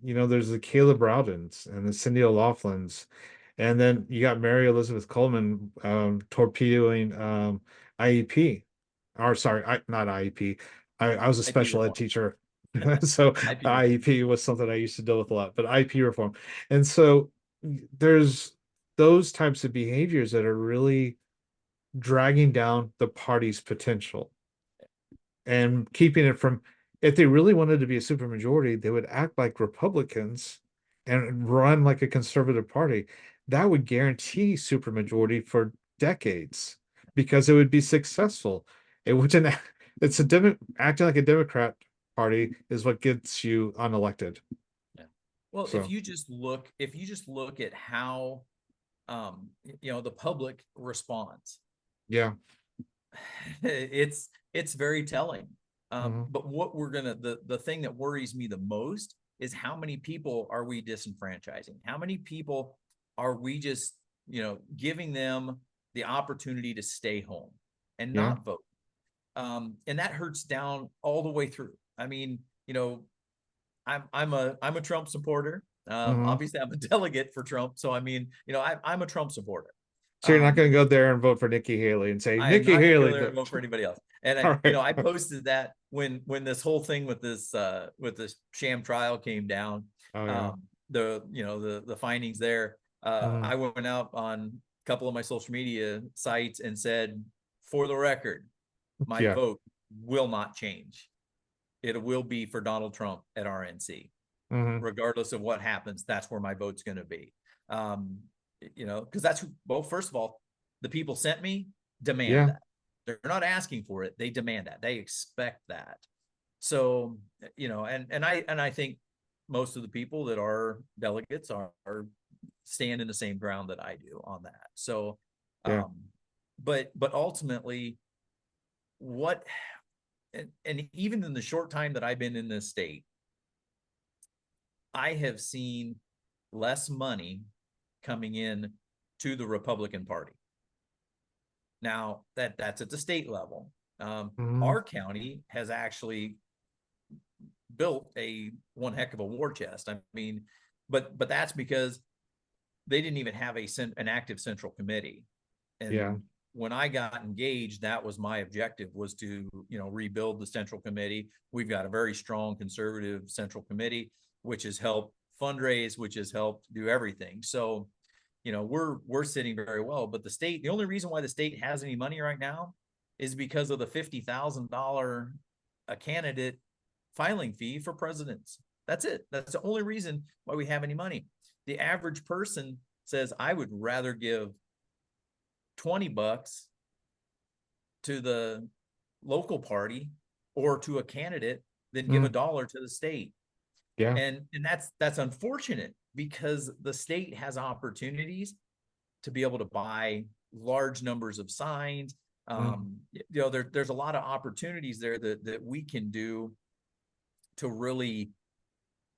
the Caleb Rowdens and the Cindy O'Loughlin's, and then you got Mary Elizabeth Coleman torpedoing IEP, or sorry, not IEP. I was a IP special ed reform, teacher, so IP reform. IEP was something I used to deal with a lot, but IP reform, and so there's those types of behaviors that are really dragging down the party's potential and keeping it from, if they really wanted to be a supermajority, they would act like Republicans and run like a conservative party. That would guarantee supermajority for decades because it would be successful. It wouldn't, it's a acting like a Democrat party is what gets you unelected. Yeah. Well, So if you just look at how, the public responds, yeah. it's very telling. Mhm. But what the thing that worries me the most is how many people are we disenfranchising? How many people are we just, giving them the opportunity to stay home and Yeah. not vote? And that hurts down all the way through. I mean, I'm a Trump supporter. Mhm. Obviously I'm a delegate for Trump. So I mean, I'm a Trump supporter. So you're not going Um, to go there and vote for Nikki Haley and say I am Nikki not going to go Haley, there and but vote for anybody else. And all right. I posted that when this whole thing with this sham trial came down, Oh yeah. the findings there. Mhm. I went out on a couple of my social media sites and said, for the record, my Yeah. vote will not change. It will be for Donald Trump at RNC, Mhm. regardless of what happens. That's where my vote's going to be. Because that's well, first of all, the people sent me demand Yeah. that. They're not asking for it. They demand that. They expect that. So, and I think most of the people that are delegates are stand in the same ground that I do on that. So, Yeah. but ultimately, what and even in the short time that I've been in this state, I have seen less money coming in to the Republican Party. Now that's at the state level. Mhm. Our county has actually built a one heck of a war chest. I mean, but that's because they didn't even have an active central committee. Yeah. And when I got engaged, that was my objective, was to rebuild the central committee. We've got a very strong conservative central committee, which has helped fundraise, which has helped do everything. So we're sitting very well. But the only reason why the state has any money right now is because of the $50,000 a candidate filing fee for presidents. That's it. That's the only reason why we have any money. The average person says, I would rather give $20 to the local party or to a candidate than give Mhm. $1 to the state. Yeah. And that's unfortunate because the state has opportunities to be able to buy large numbers of signs. Mhm. There's a lot of opportunities there that we can do to really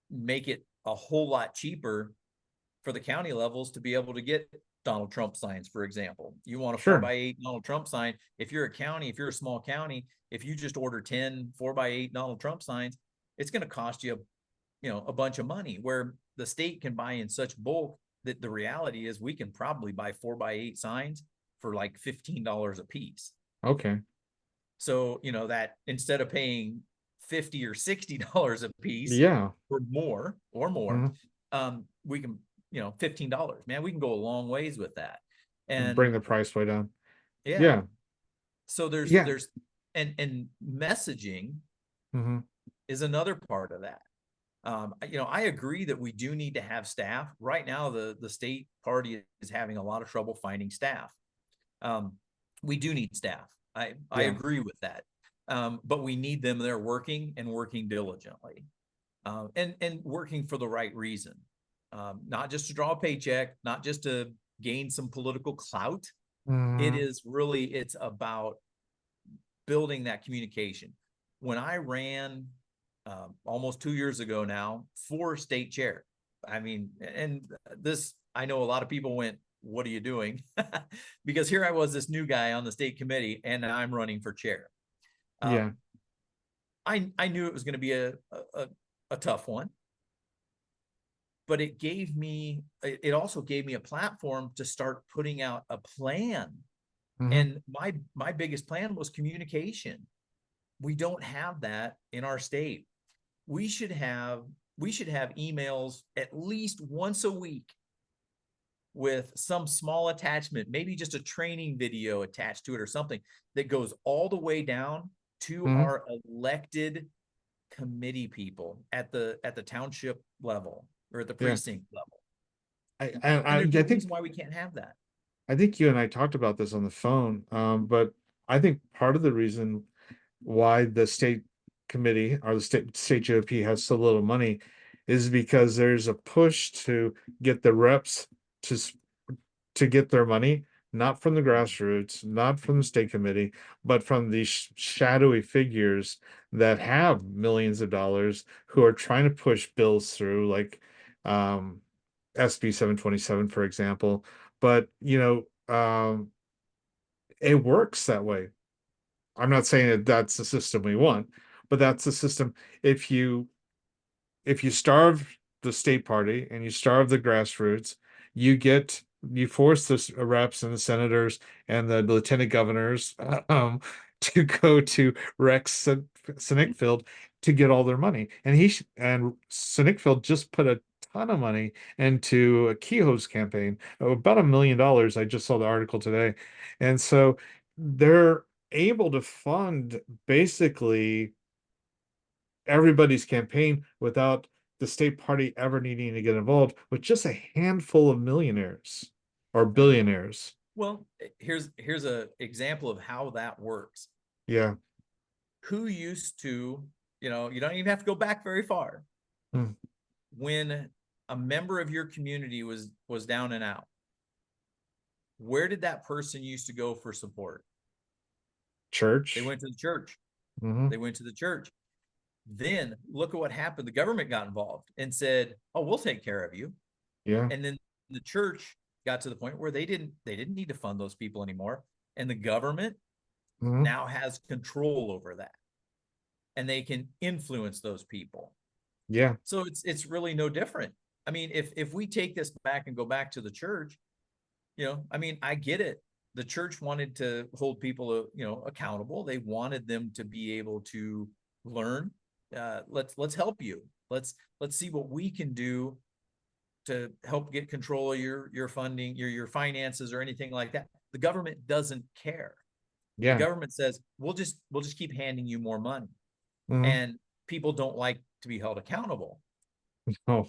make it a whole lot cheaper for the county levels to be able to get Donald Trump signs, for example. You want a four Sure. by eight Donald Trump sign. If you're a small county, if you just order 10 4x8 Donald Trump signs, it's going to cost you, a bunch of money, where the state can buy in such bulk that the reality is we can probably buy 4x8 signs for like $15 a piece. Okay. So, that instead of paying $50 or $60 a piece Yeah. or more, Mhm. we can, $15, man, we can go a long ways with that. Bring And the price way down. yeah, Yeah. so there's, Yeah. there's, and messaging Mhm. is another part of that. I agree that we do need to have staff. Right now, the state party is having a lot of trouble finding staff. Um, we do need staff. I Yeah. agree with that. But we need them there working and working diligently, and working for the right reason. Not just to draw a paycheck, not just to gain some political clout. Mhm. It's about building that communication. when I ran almost 2 years ago now for state chair. I mean, and this, I know a lot of people went, what are you doing? Because here I was, this new guy on the state committee, and I'm running for chair. Yeah. I knew it was going to be a tough one, but it also gave me a platform to start putting out a plan. And my biggest plan was communication. We don't have that in our state. We should have emails at least once a week with some small attachment, maybe just a training video attached to it or something that goes all the way down to our elected committee people at the township level or at the precinct level. And there's no reason why we can't have that. I think you and I talked about this on the phone, but I think part of the reason why the state committee or the state GOP has so little money is because there's a push to get the reps to get their money, not from the grassroots, not from the state committee, but from these shadowy figures that have millions of dollars who are trying to push bills through, like SB 727, for example. But it works that way. I'm not saying that that's the system we want, but that's the system. If you starve the state party and you starve the grassroots, you force the reps and the senators and the lieutenant governors to go to Rex Sinnickfield to get all their money. And Sinnickfield just put a ton of money into a Kehoe's campaign, about $1 million. I just saw the article today. And so they're able to fund basically everybody's campaign without the state party ever needing to get involved, with just a handful of millionaires or billionaires. Well, here's an example of how that works. Yeah. Who used to, you don't even have to go back very far. When a member of your community was down and out, where did that person used to go for support? Church. They went to the church. They went to the church. Then look at what happened. The government got involved and said, "Oh, we'll take care of you." Yeah. And then the church got to the point where they didn't need to fund those people anymore, and the government now has control over that, and they can influence those people. Yeah. So it's really no different. I mean, if we take this back and go back to the church, I mean, I get it. The church wanted to hold people, accountable. They wanted them to be able to learn. Let's help you. Let's see what we can do to help get control of your funding, your finances, or anything like that. The government doesn't care. Yeah. The government says, we'll just keep handing you more money. And people don't like to be held accountable.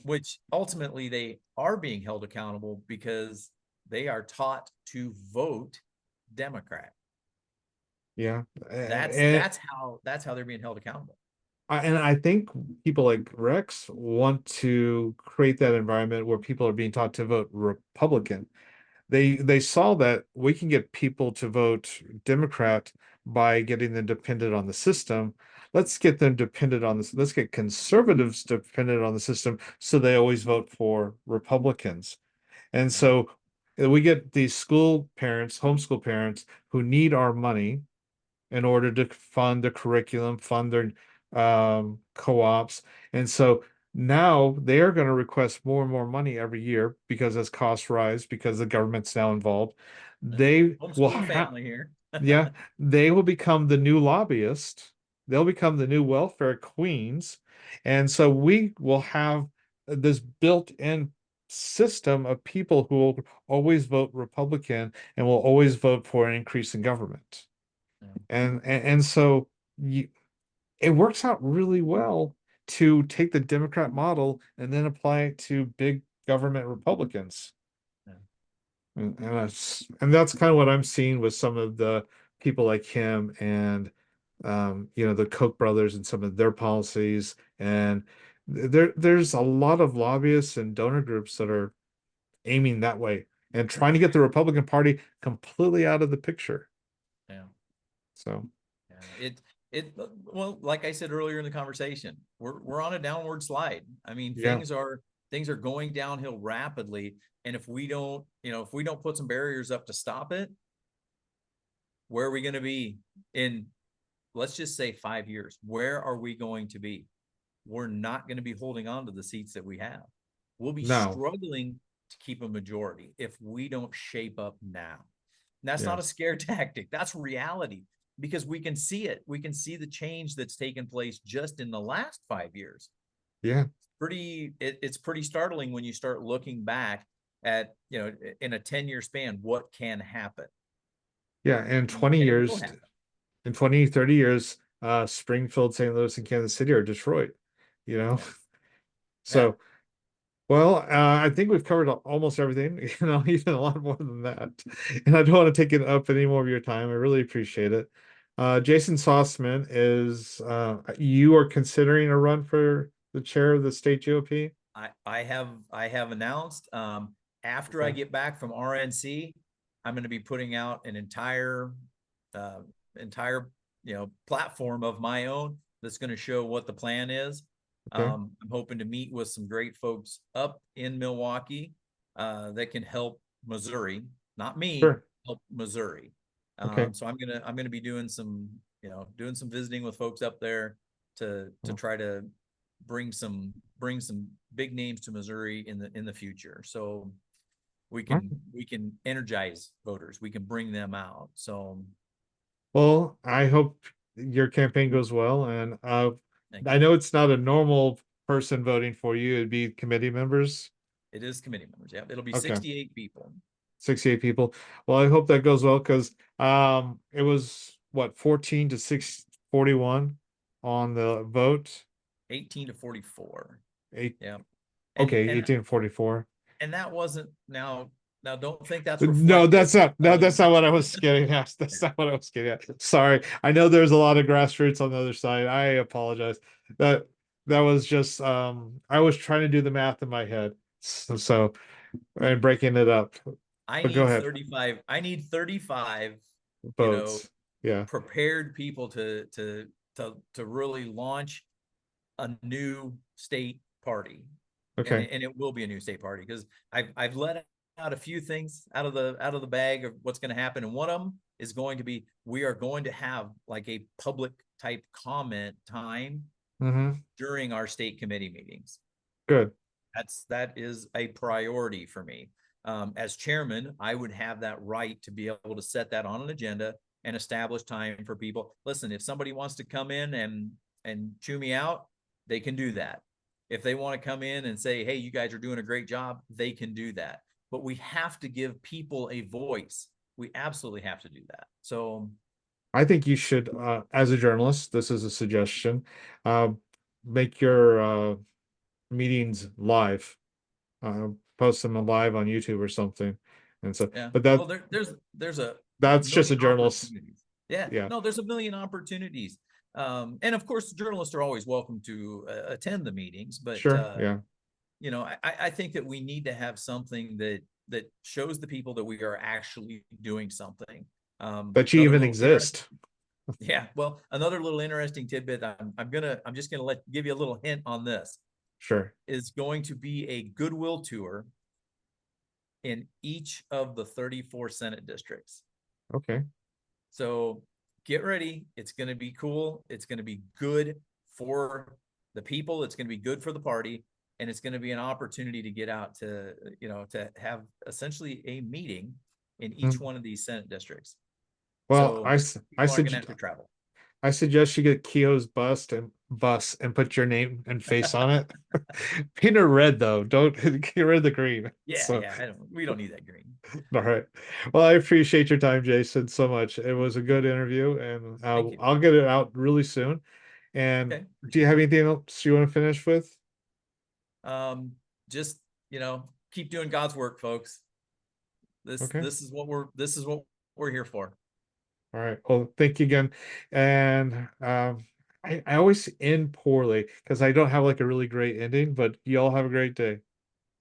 Which ultimately they are being held accountable because they are taught to vote Democrat. Yeah. That's how they're being held accountable. And I think people like Rex want to create that environment where people are being taught to vote Republican. They saw that we can get people to vote Democrat by getting them dependent on the system. Let's get them dependent on this. Let's get conservatives dependent on the system so they always vote for Republicans. And so we get these school parents, homeschool parents, who need our money in order to fund the curriculum, fund their co-ops. And so now they're going to request more and more money every year because as costs rise, because the government's now involved. They will family here. Yeah, they will become the new lobbyist. They'll become the new welfare queens. And so we will have this built-in system of people who will always vote Republican and will always vote for an increase in government. And so it works out really well to take the Democrat model and then apply it to big government Republicans. And that's kind of what I'm seeing with some of the people like him and the Koch brothers and some of their policies. And there's a lot of lobbyists and donor groups that are aiming that way and trying to get the Republican Party completely out of the picture. Yeah. So Well, like I said earlier in the conversation, we're on a downward slide. I mean, Yeah, things are going downhill rapidly. And if we don't, if we don't put some barriers up to stop it, where are we going to be in, let's just say 5 years? Where are we going to be? We're not going to be holding on to the seats that we have. We'll be no, struggling to keep a majority if we don't shape up now. And that's yeah, not a scare tactic. That's reality, because we can see it. We can see the change that's taken place just in the last 5 years. yeah, It's pretty startling when you start looking back at, in a 10-year span, what can happen. yeah. In And 20 it will years, happen. in 20, 30 years, Springfield, St. Louis, and Kansas City are Detroit, you know? Yeah. Yeah. So, well, I think we've covered almost everything, even a lot more than that. And I don't want to take it up any more of your time. I really appreciate it. Jason Soseman you are considering a run for the chair of the state GOP? I have announced, after I Okay. get back from RNC, I'm going to be putting out an uh, entire, platform of my own that's going to show what the plan is. Okay. I'm hoping to meet with some great folks up in Milwaukee, that can help Missouri, not me, Sure. help Missouri. Okay. So I'm gonna be doing some visiting with folks up there to Well, try to bring some big names to Missouri in the future. So we all right. can we can energize voters. We can bring them out. So Well, I hope your campaign goes well. And thank I you. know it's not a normal person voting for you, it'd be committee members. It is committee members. Yeah, it'll be Okay. 68 people, 68 people. Well, I hope that goes well because it was what 14 to 641 on the vote. 18 to 44. Eight, Yeah, and okay, and 1844. and that wasn't now. Don't think that's No, reflective that's not no, of. that's not what I was getting at. That's not what I was getting at. Sorry. I know there's a lot of grassroots on the other side. I apologize. That that was just I was trying to do the math in my head. So and breaking it up. I But go need ahead. 35. I need 35. You know, Votes. Yeah. prepared people to really launch a new state party, and Okay. it will be a new state party, because I've let out a few things out of the bag of what's going to happen, and one of them is going to be, we are going to have like a public type comment time Mm-hmm. during our state committee meetings. Good. That is a priority for me. As chairman, I would have that right to be able to set that on an agenda and establish time for people. Listen, if somebody wants to come in and chew me out, they can do that. If they want to come in and say, hey, you guys are doing a great job, they can do that. But we have to give people a voice. We absolutely have to do that. So I think you should, as a journalist, this is a suggestion, uh, make your meetings live, post them live on YouTube or something. And so, yeah, but well, that there's a that's just a million journalist. opportunities. Yeah, Yeah, no, there's a million opportunities. And of course, journalists are always welcome to attend the meetings, but sure. Yeah, I think that we need to have something that shows the people that we are actually doing something. that you Another even little interesting, exist. yeah. Well, another little interesting tidbit. I'm just gonna give you a little hint on this. Sure. Is going to be a goodwill tour in each of the 34 Senate districts. Okay. So get ready. It's going to be cool. It's going to be good for the people. It's going to be good for the party. And it's going to be an opportunity to get out to have essentially a meeting in each Mm. one of these Senate districts. Well, So people aren't going to have to travel. I suggest you get Keogh's bus and put your name and face on it. Paint it red though. Don't get rid of the green. Yeah, So, yeah. We don't need that green. all right. Well, I appreciate your time, Jason, so much. It was a good interview, and Thank you. I'll get it out really soon. And Okay. do you have anything else you want to finish with? Just, keep doing God's work, folks. This Okay. this is what we're here for. All right. Well, thank you again. And I always end poorly because I don't have like a really great ending, but y'all have a great day.